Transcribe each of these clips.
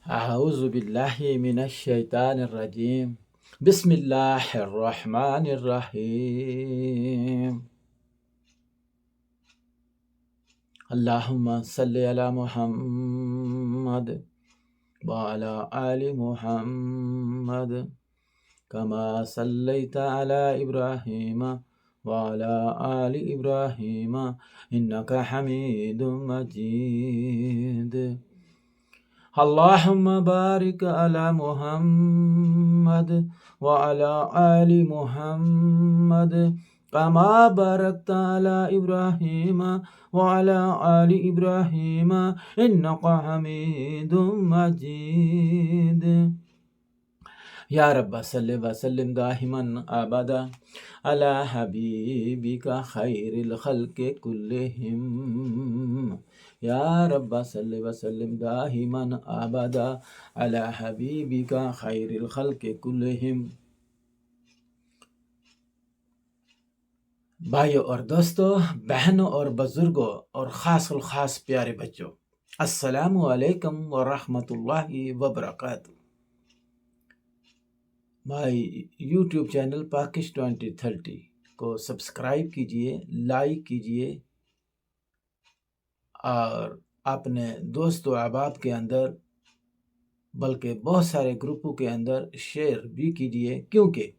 أعوذ بالله من الشيطان الرجيم. بسم الله الرحمن الرحيم. اللهم صل على محمد وعلى آل محمد كما صليت على إبراهيم وعلى آل إبراهيم إنك حميد مجيد. اللهم بارك على محمد وعلى آل محمد كما باركت على إبراهيم وعلى آل إبراهيم إنك حميد مجيد. یا رب صلی وسلم دائما ابدا علی حبیبک خیر الخلق کلہم. یا رب صلی وسلم دائما ابدا علی حبیبک خیر الخلق کلہم. بھائیو اور دوستو، بہنوں اور بزرگوں اور خاص الخاص پیارے بچوں، السلام علیکم ورحمۃ اللہ وبرکاتہ. مائی یوٹیوب چینل پاکش 2030 کو سبسکرائب کیجئے، لائک کیجئے اور اپنے دوست و احباب کے اندر بلکہ بہت سارے گروپوں کے اندر شیئر بھی کیجئے، کیونکہ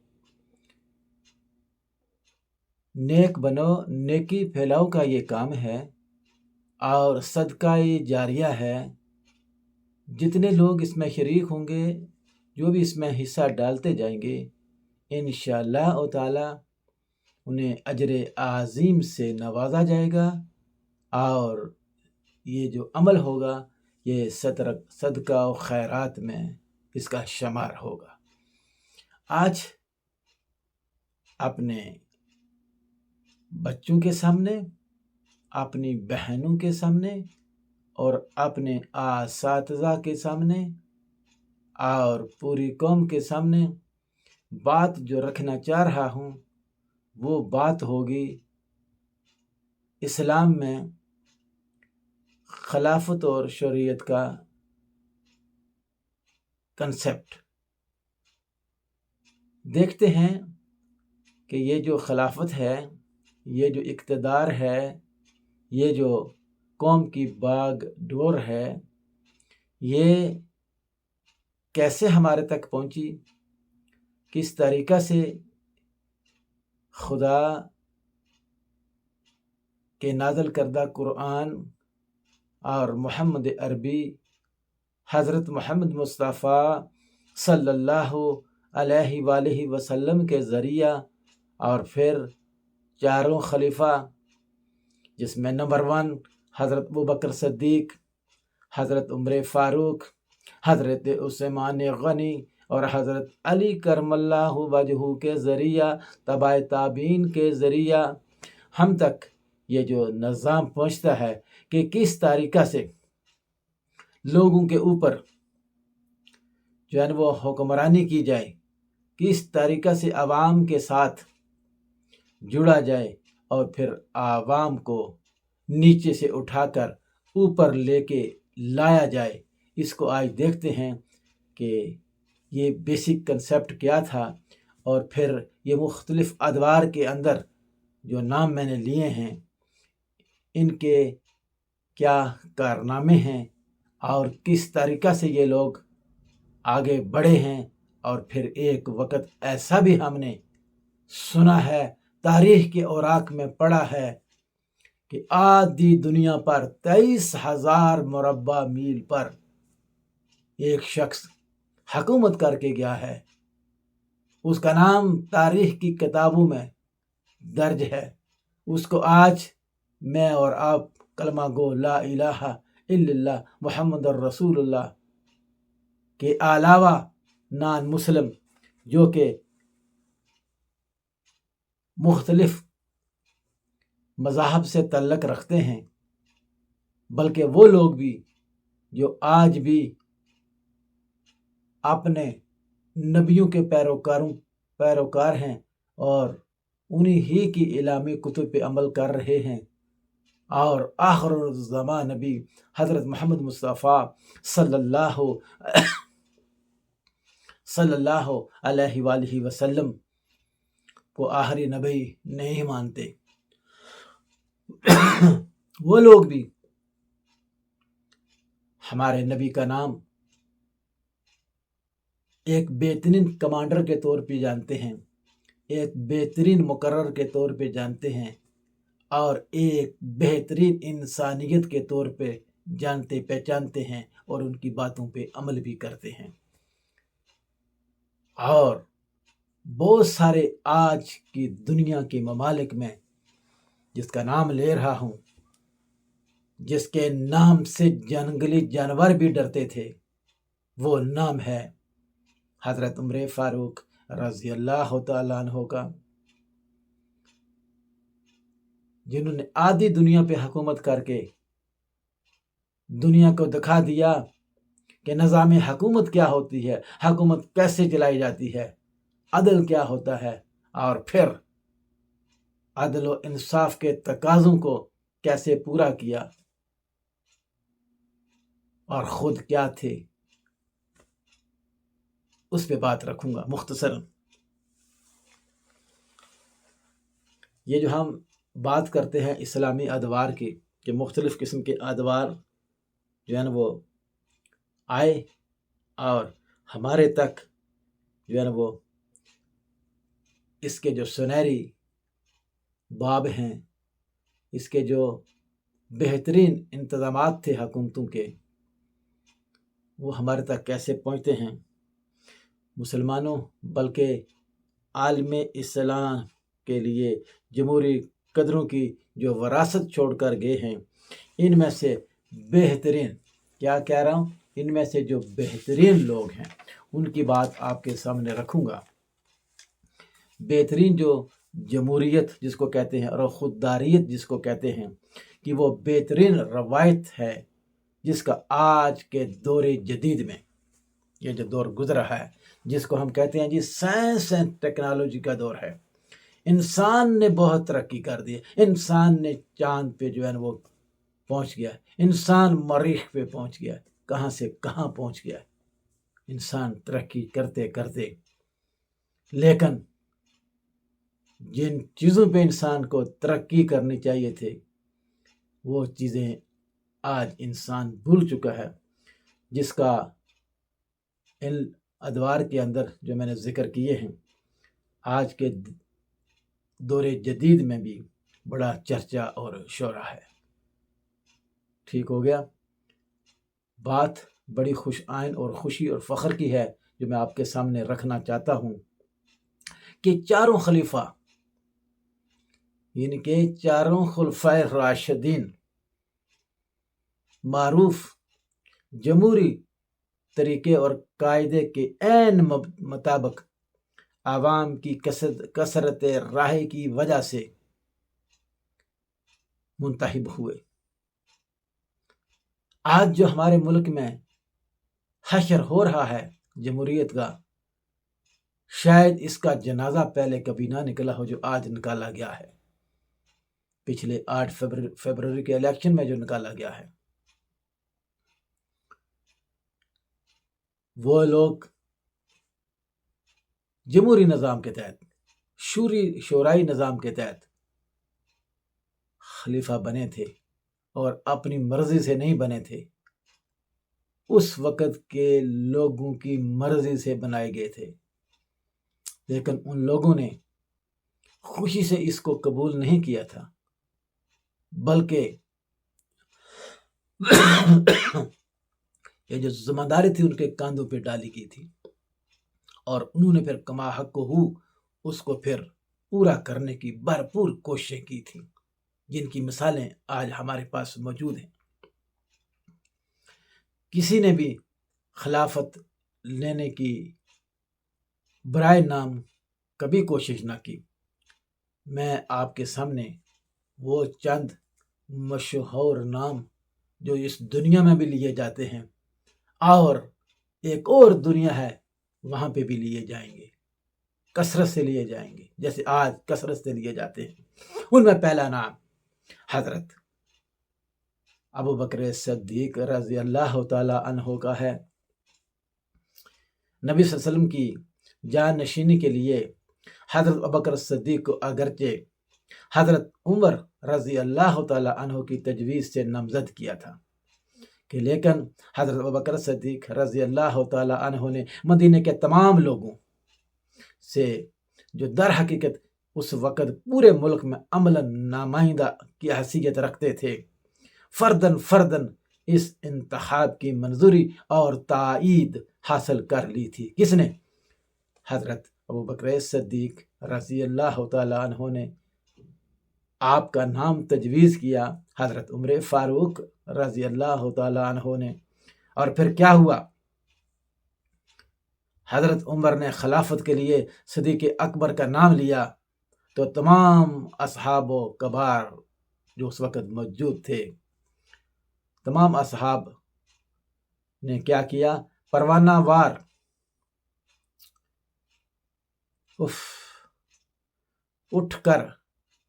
نیک بنو نیکی پھیلاؤ کا یہ کام ہے اور صدقہ جاریہ ہے. جتنے لوگ اس میں شریک ہوں گے، جو بھی اس میں حصہ ڈالتے جائیں گے، انشاءاللہ تعالی انہیں اجر عظیم سے نوازا جائے گا اور یہ جو عمل ہوگا یہ صدقہ و خیرات میں اس کا شمار ہوگا. آج اپنے بچوں کے سامنے، اپنی بہنوں کے سامنے اور اپنے اساتذہ کے سامنے اور پوری قوم کے سامنے بات جو رکھنا چاہ رہا ہوں وہ بات ہوگی اسلام میں خلافت اور شریعت کا کنسپٹ. دیکھتے ہیں کہ یہ جو خلافت ہے، یہ جو اقتدار ہے، یہ جو قوم کی باغ ڈور ہے، یہ کیسے ہمارے تک پہنچی، کس طریقہ سے خدا کے نازل کردہ قرآن اور محمد عربی حضرت محمد مصطفیٰ صلی اللہ علیہ وآلہ وسلم کے ذریعہ اور پھر چاروں خلیفہ جس میں نمبر 1 حضرت ابوبکر صدیق، حضرت عمر فاروق، حضرت عثمان غنی اور حضرت علی کرم اللہ وجہہ کے ذریعہ، تبع تابعین کے ذریعہ ہم تک یہ جو نظام پہنچتا ہے کہ کس طریقہ سے لوگوں کے اوپر جو ہے وہ حکمرانی کی جائے، کس طریقہ سے عوام کے ساتھ جڑا جائے اور پھر عوام کو نیچے سے اٹھا کر اوپر لے کے لایا جائے. اس کو آج دیکھتے ہیں کہ یہ بیسک کنسپٹ کیا تھا اور پھر یہ مختلف ادوار کے اندر جو نام میں نے لیے ہیں ان کے کیا کارنامے ہیں اور کس طریقہ سے یہ لوگ آگے بڑھے ہیں. اور پھر ایک وقت ایسا بھی ہم نے سنا ہے، تاریخ کے اوراق میں پڑھا ہے کہ آدھی دنیا پر 23,000 مربع میل پر ایک شخص حکومت کر کے گیا ہے. اس کا نام تاریخ کی کتابوں میں درج ہے. اس کو آج میں اور آپ کلمہ گو لا الہ الا اللہ محمد الرسول اللہ کے علاوہ نان مسلم جو کہ مختلف مذاہب سے تعلق رکھتے ہیں، بلکہ وہ لوگ بھی جو آج بھی اپنے نبیوں کے پیروکار ہیں اور انہی ہی کی الہامی کتب پہ عمل کر رہے ہیں، اور آخر الزمان نبی حضرت محمد مصطفیٰ صلی اللہ علیہ وآلہ وسلم کو آخری نبی نہیں مانتے، وہ لوگ بھی ہمارے نبی کا نام ایک بہترین کمانڈر کے طور پہ جانتے ہیں، ایک بہترین مقرر کے طور پہ جانتے ہیں، اور ایک بہترین انسانیت کے طور پہ جانتے پہچانتے ہیں، اور ان کی باتوں پہ عمل بھی کرتے ہیں۔ اور بہت سارے آج کی دنیا کے ممالک میں جس کا نام لے رہا ہوں، جس کے نام سے جنگلی جانور بھی ڈرتے تھے، وہ نام ہے حضرت عمر فاروق رضی اللہ تعالیٰ عنہ کا، جنہوں نے آدھی دنیا پہ حکومت کر کے دنیا کو دکھا دیا کہ نظام حکومت کیا ہوتی ہے، حکومت کیسے چلائی جاتی ہے، عدل کیا ہوتا ہے، اور پھر عدل و انصاف کے تقاضوں کو کیسے پورا کیا، اور خود کیا تھے، اس پہ بات رکھوں گا مختصراً۔ یہ جو ہم بات کرتے ہیں اسلامی ادوار کی، کہ مختلف قسم کے ادوار جو ہے نا وہ آئے اور ہمارے تک جو ہے نا وہ اس کے جو سنہری باب ہیں، اس کے جو بہترین انتظامات تھے حکومتوں کے، وہ ہمارے تک کیسے پہنچتے ہیں۔ مسلمانوں بلکہ عالم اسلام کے لیے جمہوری قدروں کی جو وراثت چھوڑ کر گئے ہیں، ان میں سے بہترین، کیا کہہ رہا ہوں، ان میں سے جو بہترین لوگ ہیں ان کی بات آپ کے سامنے رکھوں گا۔ بہترین جو جمہوریت جس کو کہتے ہیں اور خودداریت جس کو کہتے ہیں، کہ وہ بہترین روایت ہے جس کا آج کے دور جدید میں، یہ جو دور گزرا ہے جس کو ہم کہتے ہیں جی سائنس اینڈ ٹیکنالوجی کا دور ہے، انسان نے بہت ترقی کر دی، انسان نے چاند پہ جو ہے نا وہ پہنچ گیا، انسان مریخ پہ پہنچ گیا، کہاں سے کہاں پہنچ گیا انسان ترقی کرتے کرتے، لیکن جن چیزوں پہ انسان کو ترقی کرنی چاہیے تھے وہ چیزیں آج انسان بھول چکا ہے، جس کا ان ادوار کے اندر جو میں نے ذکر کیے ہیں آج کے دور جدید میں بھی بڑا چرچا اور شورا ہے۔ ٹھیک ہو گیا، بات بڑی خوش آئن اور خوشی اور فخر کی ہے جو میں آپ کے سامنے رکھنا چاہتا ہوں، کہ چاروں خلیفہ یعنی کہ چاروں خلفائے راشدین معروف جمہوری طریقے اور قاعدے کے عین مطابق عوام کی کثرت راہ کی وجہ سے منتخب ہوئے۔ آج جو ہمارے ملک میں حشر ہو رہا ہے جمہوریت کا، شاید اس کا جنازہ پہلے کبھی نہ نکلا ہو جو آج نکالا گیا ہے، پچھلے 8 فروری کے الیکشن میں جو نکالا گیا ہے۔ وہ لوگ جمہوری نظام کے تحت، شورائی نظام کے تحت خلیفہ بنے تھے، اور اپنی مرضی سے نہیں بنے تھے، اس وقت کے لوگوں کی مرضی سے بنائے گئے تھے، لیکن ان لوگوں نے خوشی سے اس کو قبول نہیں کیا تھا، بلکہ یہ جو ذمہ داری تھی ان کے کاندھوں پہ ڈالی گئی تھی، اور انہوں نے پھر کما حق ہو اس کو پھر پورا کرنے کی بھرپور کوششیں کی تھیں، جن کی مثالیں آج ہمارے پاس موجود ہیں۔ کسی نے بھی خلافت لینے کی برائے نام کبھی کوشش نہ کی۔ میں آپ کے سامنے وہ چند مشہور نام جو اس دنیا میں بھی لیے جاتے ہیں اور ایک اور دنیا ہے وہاں پہ بھی لیے جائیں گے، کثرت سے لیے جائیں گے، جیسے آج کثرت سے لیے جاتے ہیں۔ ان میں پہلا نام حضرت ابو بکر صدیق رضی اللہ تعالی عنہ کا ہے۔ نبی صلی اللہ علیہ وسلم کی جان نشینی کے لیے حضرت ابو بکر صدیق کو اگرچہ حضرت عمر رضی اللہ تعالی عنہ کی تجویز سے نامزد کیا تھا، کہ لیکن حضرت ابو بکر صدیق رضی اللہ تعالی عنہ نے مدینہ کے تمام لوگوں سے، جو در حقیقت اس وقت پورے ملک میں عملاً نمائندہ کی حیثیت رکھتے تھے، فردن فردن اس انتخاب کی منظوری اور تائید حاصل کر لی تھی۔ کس نے؟ حضرت ابو بکر صدیق رضی اللہ تعالی عنہ نے آپ کا نام تجویز کیا، حضرت عمر فاروق رضی اللہ تعالی عنہ نے، اور پھر کیا ہوا؟ حضرت عمر نے خلافت کے لیے صدیق اکبر کا نام لیا تو تمام اصحاب و کبار جو اس وقت موجود تھے، تمام اصحاب نے کیا کیا؟ پروانہ وار اٹھ کر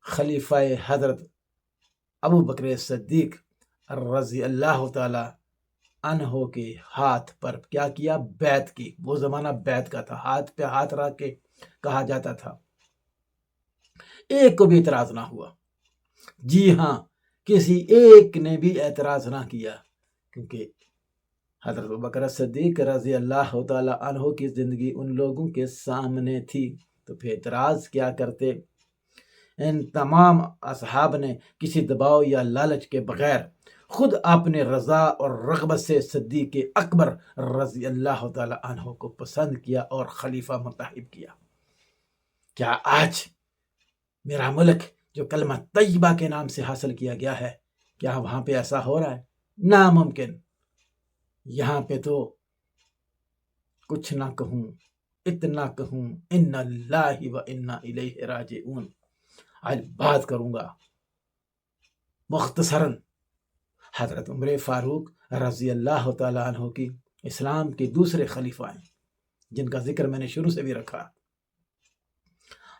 خلیفہ حضرت ابو بکر صدیق رضی اللہ تعالی عنہ کے ہاتھ پر کیا کیا؟ بیعت کی۔ وہ زمانہ بیعت کا تھا، ہاتھ پہ ہاتھ رکھ کے کہا جاتا تھا۔ ایک کو بھی اعتراض نہ ہوا، جی ہاں، کسی ایک نے بھی اعتراض نہ کیا، کیونکہ حضرت ابو بکر صدیق رضی اللہ تعالی عنہ کی زندگی ان لوگوں کے سامنے تھی، تو پھر اعتراض کیا کرتے؟ ان تمام اصحاب نے کسی دباؤ یا لالچ کے بغیر خود اپنے رضا اور رغبت سے صدیق اکبر رضی اللہ تعالی عنہ کو پسند کیا اور خلیفہ منتخب کیا۔ کیا آج میرا ملک جو کلمہ طیبہ کے نام سے حاصل کیا گیا ہے، کیا وہاں پہ ایسا ہو رہا ہے؟ ناممکن۔ یہاں پہ تو کچھ نہ کہوں، اتنا کہوں، ان اللہ و انا الیہ راجعون۔ آج بات کروں گا مختصراً حضرت عمر فاروق رضی اللہ تعالی عنہ کی، اسلام کے دوسرے خلیفہ ہیں جن کا ذکر میں نے شروع سے بھی رکھا۔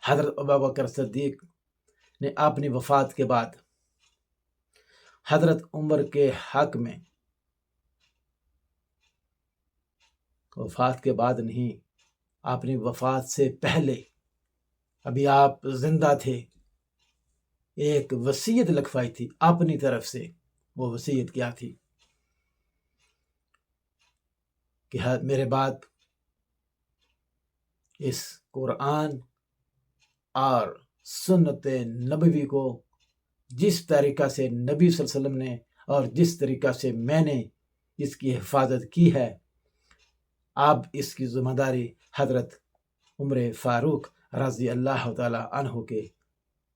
حضرت ابو بکر صدیق نے اپنی وفات کے بعد حضرت عمر کے حق میں، وفات کے بعد نہیں، اپنی وفات سے پہلے، ابھی آپ زندہ تھے، ایک وصیت لکھوائی تھی اپنی طرف سے۔ وہ وصیت کیا تھی؟ کہ میرے بعد اس قرآن اور سنت نبوی کو جس طریقہ سے نبی صلی اللہ علیہ وسلم نے اور جس طریقہ سے میں نے اس کی حفاظت کی ہے، اب اس کی ذمہ داری حضرت عمر فاروق رضی اللہ تعالی عنہ کے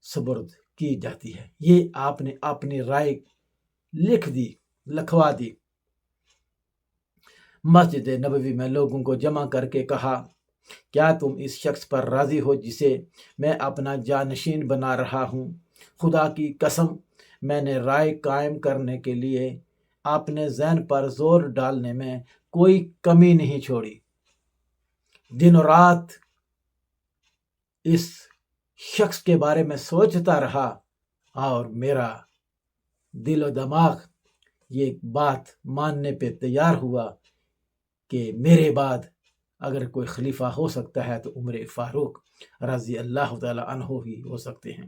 سپرد کی جاتی ہے۔ یہ آپ نے اپنی رائے لکھوا دی۔ مسجد نبوی میں لوگوں کو جمع کر کے کہا، کیا تم اس شخص پر راضی ہو جسے میں اپنا جانشین بنا رہا ہوں؟ خدا کی قسم، میں نے رائے قائم کرنے کے لیے اپنے ذہن پر زور ڈالنے میں کوئی کمی نہیں چھوڑی، دن و رات اس شخص کے بارے میں سوچتا رہا، اور میرا دل و دماغ یہ بات ماننے پہ تیار ہوا کہ میرے بعد اگر کوئی خلیفہ ہو سکتا ہے تو عمر فاروق رضی اللہ تعالی عنہ ہی ہو سکتے ہیں۔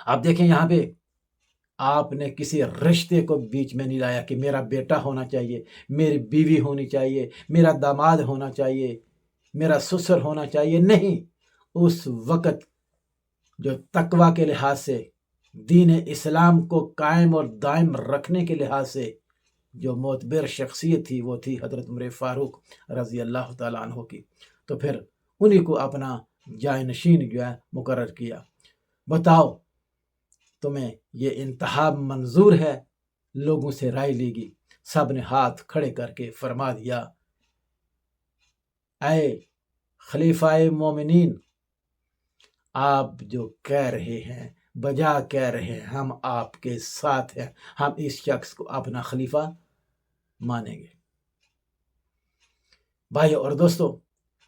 آپ دیکھیں یہاں پہ آپ نے کسی رشتے کو بیچ میں نہیں لایا کہ میرا بیٹا ہونا چاہیے، میری بیوی ہونی چاہیے، میرا داماد ہونا چاہیے، میرا سسر ہونا چاہیے۔ نہیں، اس وقت جو تقوی کے لحاظ سے، دین اسلام کو قائم اور دائم رکھنے کے لحاظ سے جو معتبر شخصیت تھی، وہ تھی حضرت عمر فاروق رضی اللہ تعالیٰ عنہ کی۔ تو پھر انہی کو اپنا جانشین جو ہے مقرر کیا۔ بتاؤ تمہیں یہ انتخاب منظور ہے؟ لوگوں سے رائے لی گئی، سب نے ہاتھ کھڑے کر کے فرما دیا، اے خلیفہ مومنین، آپ جو کہہ رہے ہیں، بجا کہہ رہے ہیں، ہم آپ کے ساتھ ہیں، ہم اس شخص کو اپنا خلیفہ مانیں گے۔ بھائی اور دوستو،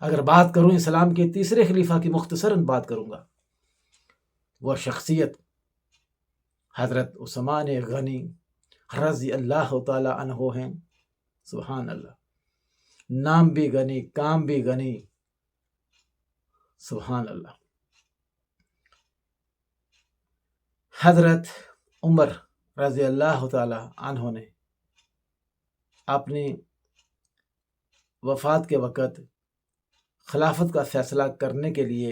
اگر بات کروں اسلام کے تیسرے خلیفہ کی، مختصراً بات کروں گا، وہ شخصیت حضرت عثمان غنی رضی اللہ تعالی عنہ ہیں. سبحان اللہ. نام بھی غنی، کام بھی غنی. سبحان اللہ. حضرت عمر رضی اللہ تعالی عنہ نے اپنی وفات کے وقت خلافت کا فیصلہ کرنے کے لیے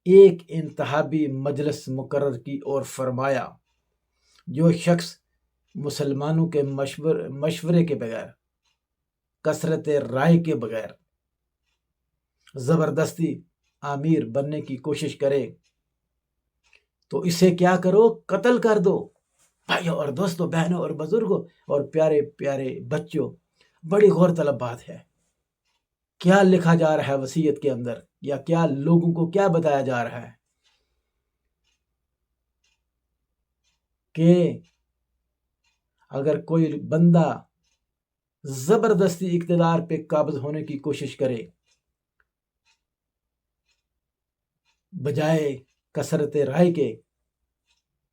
ایک انتخابی مجلس مقرر کی اور فرمایا جو شخص مسلمانوں کے مشورے کے بغیر، کثرت رائے کے بغیر زبردستی امیر بننے کی کوشش کرے تو اسے کیا کرو؟ قتل کر دو. بھائیوں اور دوستوں، بہنوں اور بزرگوں اور پیارے پیارے بچوں، بڑی غور طلب بات ہے. کیا لکھا جا رہا ہے وصیت کے اندر، یا کیا لوگوں کو کیا بتایا جا رہا ہے کہ اگر کوئی بندہ زبردستی اقتدار پہ قابض ہونے کی کوشش کرے بجائے کثرت رائے کے،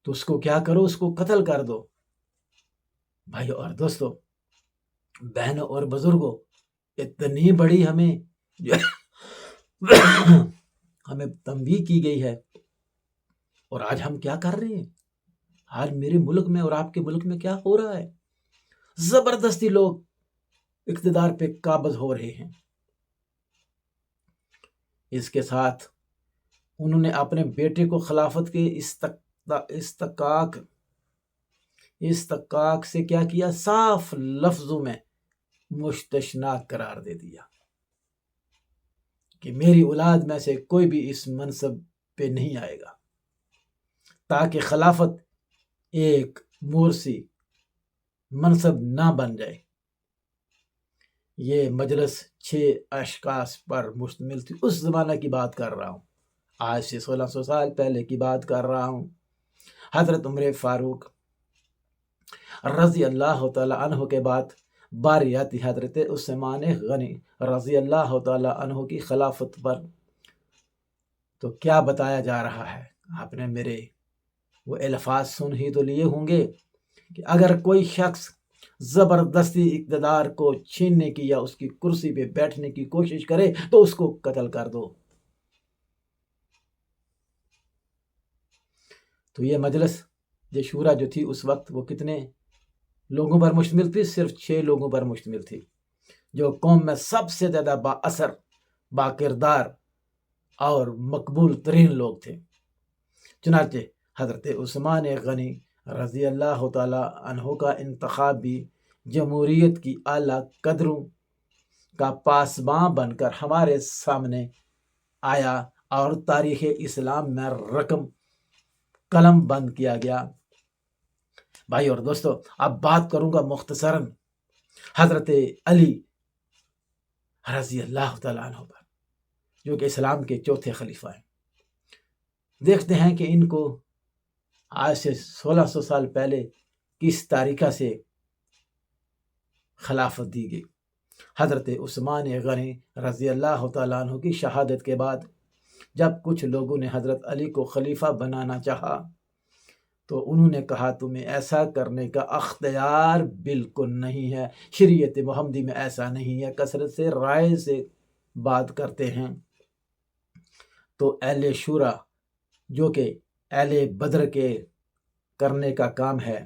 تو اس کو کیا کرو؟ اس کو قتل کر دو. بھائیو اور دوستو، بہنوں اور بزرگوں، اتنی بڑی ہمیں تنبیہ کی گئی ہے، اور آج ہم کیا کر رہے ہیں؟ آج میرے ملک میں اور آپ کے ملک میں کیا ہو رہا ہے؟ زبردستی لوگ اقتدار پہ قابض ہو رہے ہیں. اس کے ساتھ انہوں نے اپنے بیٹے کو خلافت کے استحقاق سے کیا کیا؟ صاف لفظوں میں مستثنیٰ قرار دے دیا کہ میری اولاد میں سے کوئی بھی اس منصب پہ نہیں آئے گا، تاکہ خلافت ایک مورثی منصب نہ بن جائے. یہ مجلس 6 اشخاص پر مشتمل تھی. اس زمانہ کی بات کر رہا ہوں، آج سے 1600 سال پہلے کی بات کر رہا ہوں. حضرت عمر فاروق رضی اللہ تعالی عنہ کے بعد باری آتی حضرت عثمان غنی رضی اللہ تعالی عنہ کی خلافت پر. تو کیا بتایا جا رہا ہے؟ آپ نے میرے وہ الفاظ سن ہی تو لیے ہوں گے کہ اگر کوئی شخص زبردستی اقتدار کو چھیننے کی یا اس کی کرسی پہ بیٹھنے کی کوشش کرے تو اس کو قتل کر دو. تو یہ مجلس، یہ شورا جو تھی اس وقت، وہ کتنے لوگوں پر مشتمل تھی؟ صرف 6 لوگوں پر مشتمل تھی، جو قوم میں سب سے زیادہ با اثر، با کردار اور مقبول ترین لوگ تھے. چنانچہ حضرت عثمان غنی رضی اللہ تعالی عنہ کا انتخاب بھی جمہوریت کی اعلیٰ قدروں کا پاسباں بن کر ہمارے سامنے آیا اور تاریخ اسلام میں رقم قلم بند کیا گیا. بھائی اور دوستو، اب بات کروں گا مختصراً حضرت علی رضی اللہ تعالیٰ عنہ پر، جو کہ اسلام کے چوتھے خلیفہ ہیں. دیکھتے ہیں کہ ان کو آج سے 1600 سال پہلے کس طریقہ سے خلافت دی گئی. حضرت عثمان غنی رضی اللہ تعالیٰ عنہ کی شہادت کے بعد جب کچھ لوگوں نے حضرت علی کو خلیفہ بنانا چاہا تو انہوں نے کہا تمہیں ایسا کرنے کا اختیار بالکل نہیں ہے، شریعت محمدی میں ایسا نہیں ہے، کثرت سے رائے سے بات کرتے ہیں. تو اہل شورا، جو کہ اہل بدر کے کرنے کا کام ہے،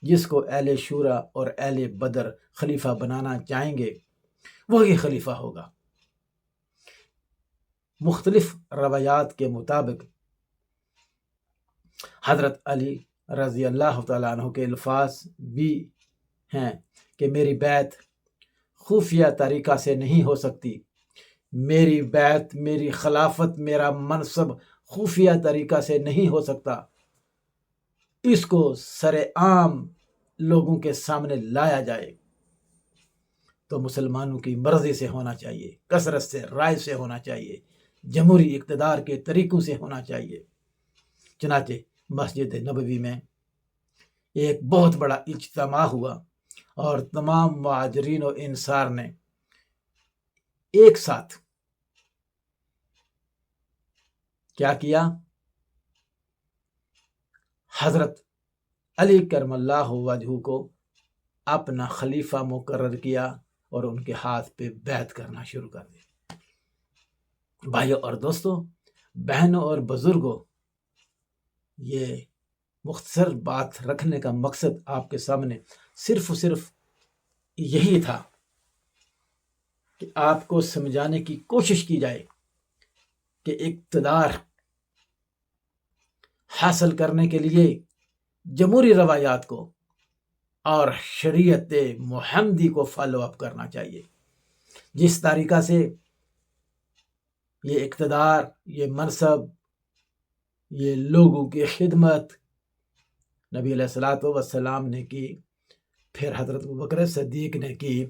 جس کو اہل شورا اور اہل بدر خلیفہ بنانا چاہیں گے وہی خلیفہ ہوگا. مختلف روایات کے مطابق حضرت علی رضی اللہ تعالیٰ عنہ کے الفاظ بھی ہیں کہ میری بیعت خفیہ طریقہ سے نہیں ہو سکتی، میری بیعت، میری خلافت، میرا منصب خفیہ طریقہ سے نہیں ہو سکتا، اس کو سر عام لوگوں کے سامنے لایا جائے تو مسلمانوں کی مرضی سے ہونا چاہیے، کثرت سے رائے سے ہونا چاہیے، جمہوری اقتدار کے طریقوں سے ہونا چاہیے. چنانچہ مسجد نبوی میں ایک بہت بڑا اجتماع ہوا اور تمام مہاجرین و انصار نے ایک ساتھ کیا کیا؟ حضرت علی کرم اللہ وجہ کو اپنا خلیفہ مقرر کیا اور ان کے ہاتھ پہ بیعت کرنا شروع کر دیا۔ بھائیوں اور دوستوں، بہنوں اور بزرگوں، یہ مختصر بات رکھنے کا مقصد آپ کے سامنے صرف یہی تھا کہ آپ کو سمجھانے کی کوشش کی جائے کہ اقتدار حاصل کرنے کے لیے جمہوری روایات کو اور شریعت محمدی کو فالو اپ کرنا چاہیے۔ جس طریقہ سے یہ اقتدار، یہ منصب، یہ لوگوں کی خدمت نبی علیہ الصلوۃ والسلام نے کی، پھر حضرت ابوبکر صدیق نے کی،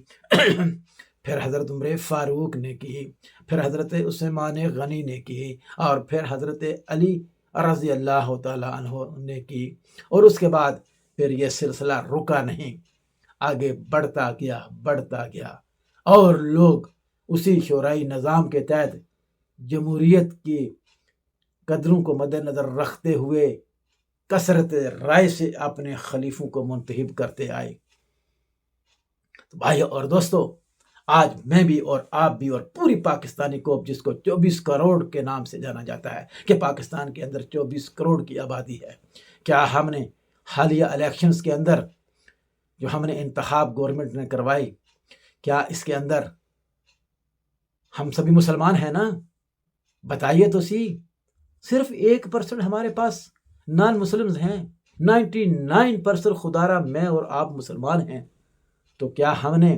پھر حضرت عمر فاروق نے کی، پھر حضرت عثمان غنی نے کی، اور پھر حضرت علی رضی اللہ تعالیٰ عنہ نے کی، اور اس کے بعد پھر یہ سلسلہ رکا نہیں، آگے بڑھتا گیا اور لوگ اسی شورائی نظام کے تحت جمہوریت کی قدروں کو مد نظر رکھتے ہوئے کثرت رائے سے اپنے خلیفوں کو منتخب کرتے آئے۔ تو بھائیو اور دوستو، آج میں بھی اور آپ بھی اور پوری پاکستانی قوم، جس کو 24 کروڑ کے نام سے جانا جاتا ہے کہ پاکستان کے اندر 24 کروڑ کی آبادی ہے، کیا ہم نے حالیہ الیکشنز کے اندر جو ہم نے انتخاب گورنمنٹ نے کروائی، کیا اس کے اندر ہم سبھی مسلمان ہیں نا؟ بتائیے تو صرف 1% ہمارے پاس نان مسلمز ہیں، 99% خدارہ میں اور آپ مسلمان ہیں۔ تو کیا ہم نے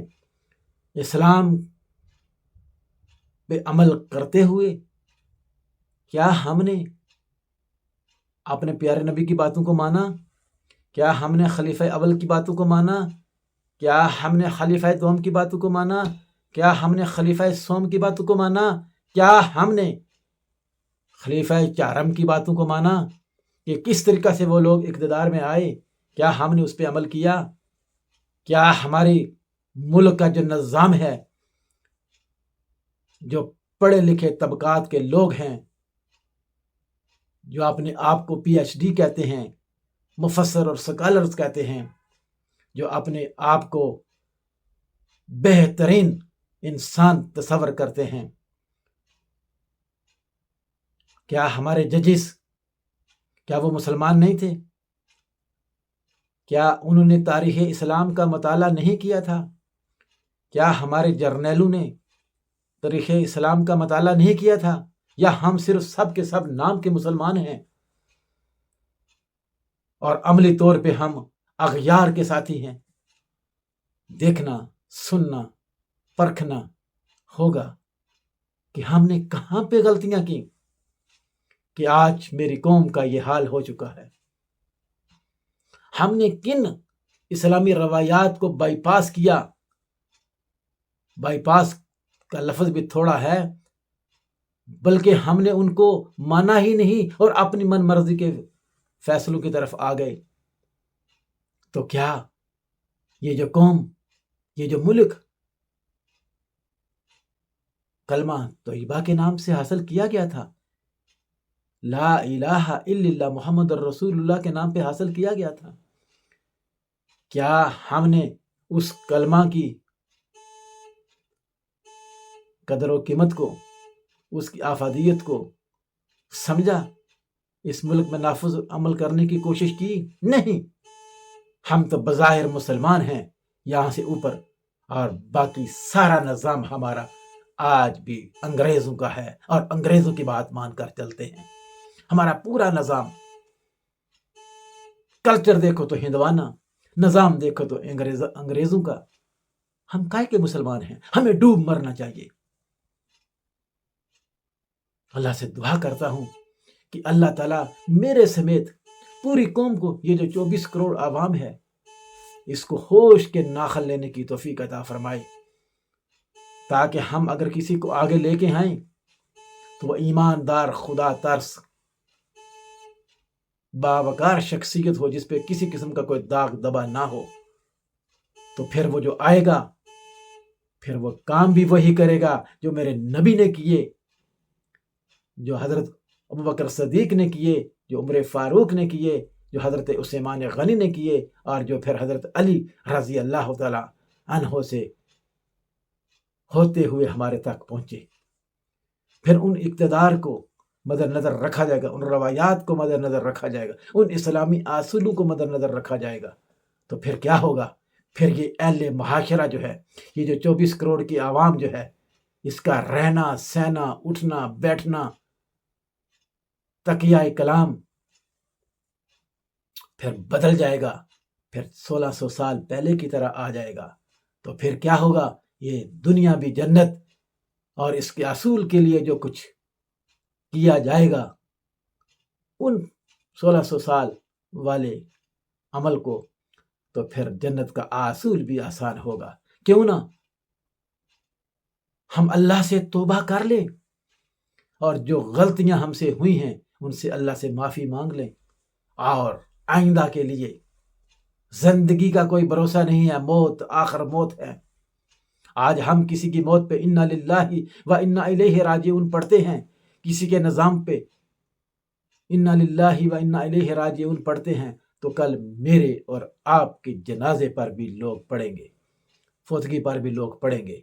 اسلام پہ عمل کرتے ہوئے، کیا ہم نے اپنے پیارے نبی کی باتوں کو مانا؟ کیا ہم نے خلیفہ اول کی باتوں کو مانا؟ کیا ہم نے خلیفہ دوم کی باتوں کو مانا؟ کیا ہم نے خلیفہ سوم کی باتوں کو مانا؟ کیا ہم نے خلیفہ چہارم کی باتوں کو مانا کہ کس طریقہ سے وہ لوگ اقتدار میں آئے؟ کیا ہم نے اس پہ عمل کیا؟ کیا ہماری ملک کا جو نظام ہے، جو پڑھے لکھے طبقات کے لوگ ہیں، جو اپنے آپ کو PhD کہتے ہیں، مفسر اور سکالرز کہتے ہیں، جو اپنے آپ کو بہترین انسان تصور کرتے ہیں، کیا ہمارے ججز، کیا وہ مسلمان نہیں تھے؟ کیا انہوں نے تاریخ اسلام کا مطالعہ نہیں کیا تھا؟ کیا ہمارے جرنیلوں نے تاریخ اسلام کا مطالعہ نہیں کیا تھا؟ یا ہم صرف سب کے سب نام کے مسلمان ہیں اور عملی طور پہ ہم اغیار کے ساتھی ہیں؟ دیکھنا، سننا، پرکھنا ہوگا کہ ہم نے کہاں پہ غلطیاں کی کہ آج میری قوم کا یہ حال ہو چکا ہے۔ ہم نے کن اسلامی روایات کو بائی پاس کیا؟ بائی پاس کا لفظ بھی تھوڑا ہے، بلکہ ہم نے ان کو مانا ہی نہیں اور اپنی من مرضی کے فیصلوں کی طرف آ گئے۔ تو کیا یہ جو قوم، یہ جو ملک کلمہ طیبہ کے نام سے حاصل کیا گیا تھا، لا الہ الا اللہ محمد الرسول اللہ کے نام پہ حاصل کیا گیا تھا، کیا ہم نے اس کلمہ کی قدر و قیمت کو، اس کی افادیت کو سمجھا، اس ملک میں نافذ عمل کرنے کی کوشش کی؟ نہیں۔ ہم تو بظاہر مسلمان ہیں یہاں سے اوپر، اور باقی سارا نظام ہمارا آج بھی انگریزوں کا ہے اور انگریزوں کی بات مان کر چلتے ہیں۔ ہمارا پورا نظام، کلچر دیکھو تو ہندوانہ، نظام دیکھو تو انگریزوں کا۔ ہم کائے کے مسلمان ہیں؟ ہمیں ڈوب مرنا چاہیے۔ اللہ سے دعا کرتا ہوں کہ اللہ تعالیٰ میرے سمیت پوری قوم کو، یہ جو 24 کروڑ عوام ہے، اس کو ہوش کے ناخن لینے کی توفیق عطا فرمائے، تاکہ ہم اگر کسی کو آگے لے کے آئیں تو وہ ایماندار، خدا ترس، باوقار شخصیت ہو، جس پہ کسی قسم کا کوئی داغ دبا نہ ہو۔ تو پھر وہ جو آئے گا، پھر وہ کام بھی وہی کرے گا جو میرے نبی نے کیے، جو حضرت ابوبکر صدیق نے کیے، جو عمر فاروق نے کیے، جو حضرت عثمان غنی نے کیے اور جو پھر حضرت علی رضی اللہ تعالی عنہ سے ہوتے ہوئے ہمارے تک پہنچے۔ پھر ان اقتدار کو مد نظر رکھا جائے گا، ان روایات کو مد نظر رکھا جائے گا، ان اسلامی اصولوں کو مد نظر رکھا جائے گا، تو پھر کیا ہوگا؟ پھر یہ اہل معاشرہ جو ہے، یہ جو 24 کروڑ کی عوام جو ہے، اس کا رہنا سہنا اٹھنا بیٹھنا تقیہ کلام پھر بدل جائے گا، پھر 1600 سال پہلے کی طرح آ جائے گا۔ تو پھر کیا ہوگا؟ یہ دنیا بھی جنت، اور اس کے اصول کے لیے جو کچھ کیا جائے گا ان 1600 سال والے عمل کو، تو پھر جنت کا اصول بھی آسان ہوگا۔ کیوں نہ ہم اللہ سے توبہ کر لیں اور جو غلطیاں ہم سے ہوئی ہیں ان سے اللہ سے معافی مانگ لیں، اور آئندہ کے لیے زندگی کا کوئی بھروسہ نہیں ہے، موت آخر موت ہے۔ آج ہم کسی کی موت پہ انا للہ و انا الیہ راجعون پڑھتے ہیں، کسی کے نظام پہ انا للہ و انا الیہ راجعون پڑھتے ہیں، تو کل میرے اور آپ کے جنازے پر بھی لوگ پڑھیں گے، فوتگی پر بھی لوگ پڑھیں گے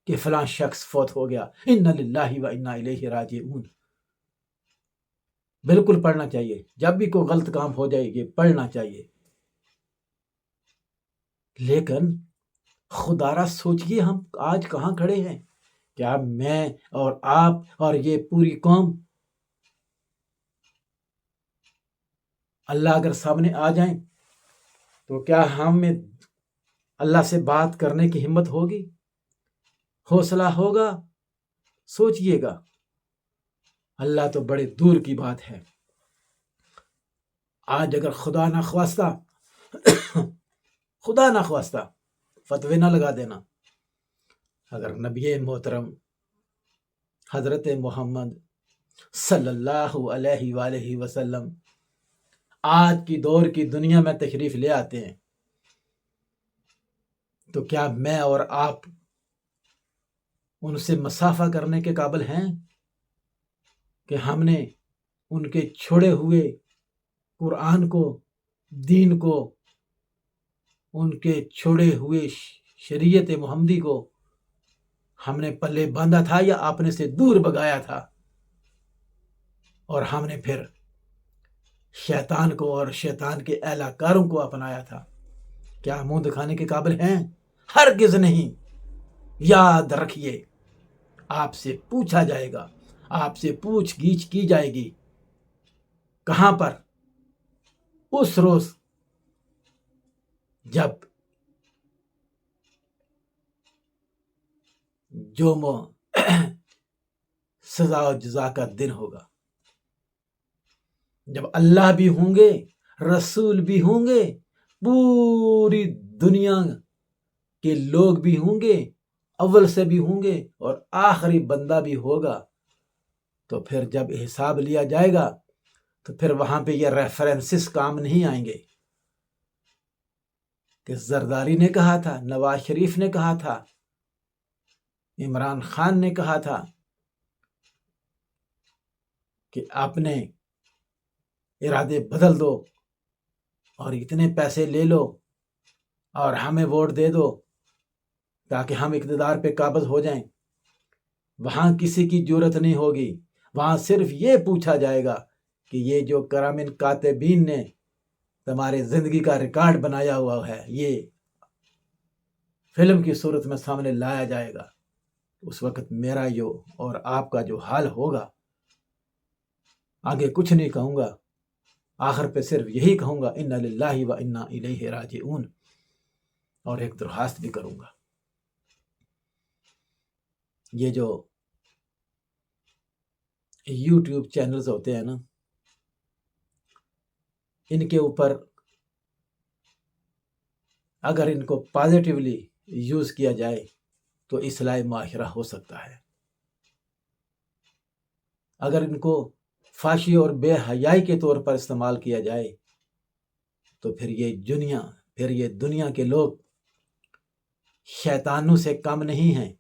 کہ فلاں شخص فوت ہو گیا، انا للہ و انا الیہ راجعون۔ بالکل پڑھنا چاہیے، جب بھی کوئی غلط کام ہو جائے یہ پڑھنا چاہیے۔ لیکن خدا را سوچئے ہم آج کہاں کھڑے ہیں؟ کیا میں اور آپ اور یہ پوری قوم اللہ اگر سامنے آ جائیں تو کیا ہمیں اللہ سے بات کرنے کی ہمت ہوگی، حوصلہ ہوگا؟ سوچئے گا، اللہ تو بڑے دور کی بات ہے۔ آج اگر خدا نہ خواستہ فتوے نہ لگا دینا، اگر نبی محترم حضرت محمد صلی اللہ علیہ وآلہ وسلم آج کی دور کی دنیا میں تشریف لے آتے ہیں، تو کیا میں اور آپ ان سے مصافحہ کرنے کے قابل ہیں کہ ہم نے ان کے چھوڑے ہوئے قرآن کو، دین کو، ان کے چھوڑے ہوئے شریعت محمدی کو ہم نے پلے باندھا تھا یا اپنے سے دور بگایا تھا، اور ہم نے پھر شیطان کو اور شیطان کے اعلی کاروں کو اپنایا تھا؟ کیا منہ دکھانے کے قابل ہیں؟ ہرگز نہیں۔ یاد رکھیے، آپ سے پوچھا جائے گا، آپ سے پوچھ گیچھ کی جائے گی۔ کہاں پر؟ اس روز جب یوم سزا و جزا کا دن ہوگا، جب اللہ بھی ہوں گے، رسول بھی ہوں گے، پوری دنیا کے لوگ بھی ہوں گے، اول سے بھی ہوں گے اور آخری بندہ بھی ہوگا، تو پھر جب حساب لیا جائے گا تو پھر وہاں پہ یہ ریفرنسز کام نہیں آئیں گے کہ زرداری نے کہا تھا، نواز شریف نے کہا تھا، عمران خان نے کہا تھا کہ اپنے ارادے بدل دو اور اتنے پیسے لے لو اور ہمیں ووٹ دے دو تاکہ ہم اقتدار پہ قابض ہو جائیں۔ وہاں کسی کی جرت نہیں ہوگی، وہاں صرف یہ پوچھا جائے گا کہ یہ جو کرامن کاتبین نے تمہاری زندگی کا ریکارڈ بنایا ہوا ہے، یہ فلم کی صورت میں سامنے لایا جائے گا۔ اس وقت میرا اور آپ کا جو حال ہوگا، آگے کچھ نہیں کہوں گا، آخر پہ صرف یہی کہوں گا انا للہ و انا الیہ راجعون، اور ایک درخواست بھی کروں گا۔ یہ جو یوٹیوب چینلز ہوتے ہیں نا، ان کے اوپر اگر ان کو پازیٹیولی یوز کیا جائے تو اصلاح معاشرہ ہو سکتا ہے۔ اگر ان کو فحاشی اور بے حیائی کے طور پر استعمال کیا جائے تو پھر یہ دنیا کے لوگ شیطانوں سے کم نہیں ہیں،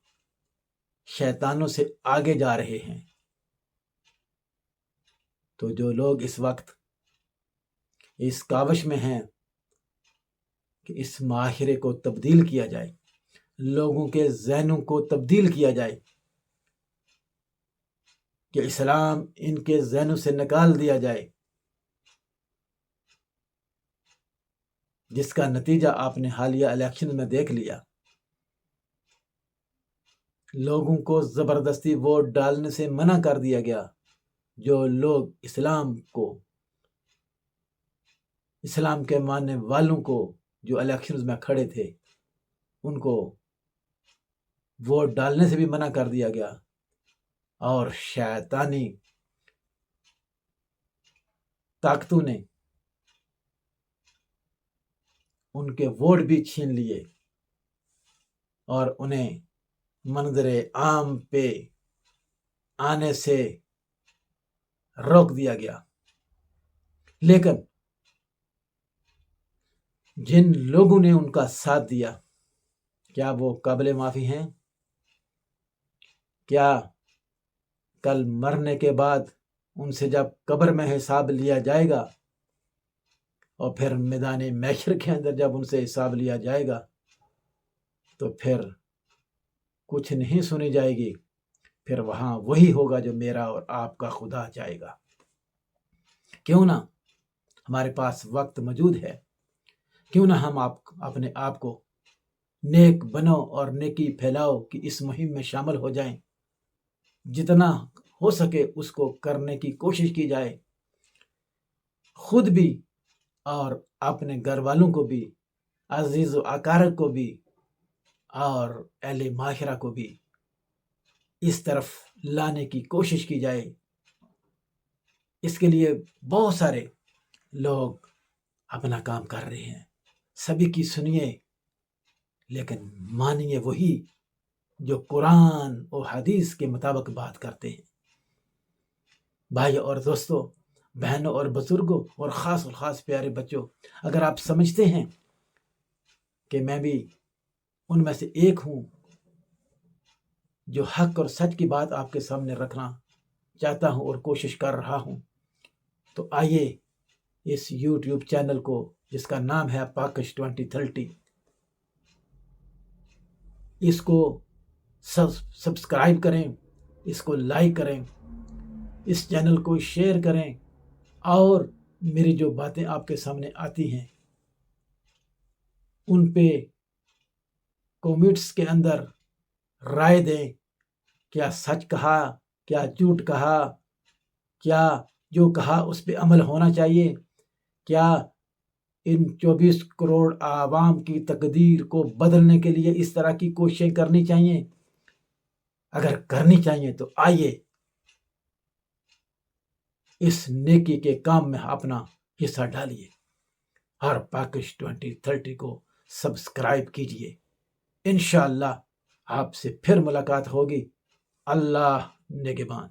شیطانوں سے آگے جا رہے ہیں۔ تو جو لوگ اس وقت اس کاوش میں ہیں کہ اس معاشرے کو تبدیل کیا جائے، لوگوں کے ذہنوں کو تبدیل کیا جائے، کہ اسلام ان کے ذہنوں سے نکال دیا جائے، جس کا نتیجہ آپ نے حالیہ الیکشن میں دیکھ لیا۔ لوگوں کو زبردستی ووٹ ڈالنے سے منع کر دیا گیا۔ جو لوگ اسلام کے ماننے والوں کو جو الیکشنز میں کھڑے تھے، ان کو ووٹ ڈالنے سے بھی منع کر دیا گیا، اور شیطانی طاقتوں نے ان کے ووٹ بھی چھین لیے اور انہیں منظر عام پہ آنے سے روک دیا گیا۔ لیکن جن لوگوں نے ان کا ساتھ دیا، کیا وہ قابل معافی ہیں؟ کیا کل مرنے کے بعد ان سے جب قبر میں حساب لیا جائے گا اور پھر میدان محشر کے اندر جب ان سے حساب لیا جائے گا تو پھر کچھ نہیں سنی جائے گی، پھر وہاں وہی ہوگا جو میرا اور آپ کا خدا چاہے گا۔ کیوں نہ ہمارے پاس وقت موجود ہے، کیوں نہ ہم اپنے آپ کو نیک بنو اور نیکی پھیلاؤ کہ اس مہم میں شامل ہو جائیں، جتنا ہو سکے اس کو کرنے کی کوشش کی جائے، خود بھی اور اپنے گھر والوں کو بھی، عزیز و اقارب کو بھی اور اہل معاشرہ کو بھی اس طرف لانے کی کوشش کی جائے۔ اس کے لیے بہت سارے لوگ اپنا کام کر رہے ہیں، سبھی کی سنیے، لیکن مانیے وہی جو قرآن اور حدیث کے مطابق بات کرتے ہیں۔ بھائیوں اور دوستوں، بہنوں اور بزرگوں اور خاص پیارے بچوں، اگر آپ سمجھتے ہیں کہ میں بھی ان میں سے ایک ہوں جو حق اور سچ کی بات آپ کے سامنے رکھنا چاہتا ہوں اور کوشش کر رہا ہوں، تو آئیے اس یوٹیوب چینل کو جس کا نام ہے پاکش 2030، اس کو سبسکرائب کریں، اس کو لائک کریں، اس چینل کو شیئر کریں، اور میری جو باتیں آپ کے سامنے آتی ہیں ان پہ کومنٹس کے اندر رائے دیں، کیا سچ کہا، کیا جھوٹ کہا، کیا جو کہا اس پہ عمل ہونا چاہیے، کیا ان 24 کروڑ عوام کی تقدیر کو بدلنے کے لیے اس طرح کی کوششیں کرنی چاہیے؟ اگر کرنی چاہیے تو آئیے اس نیکی کے کام میں اپنا حصہ ڈالیے اور پاکش 2030 کو سبسکرائب کیجیے۔ انشاءاللہ آپ سے پھر ملاقات ہوگی۔ اللہ نگہبان۔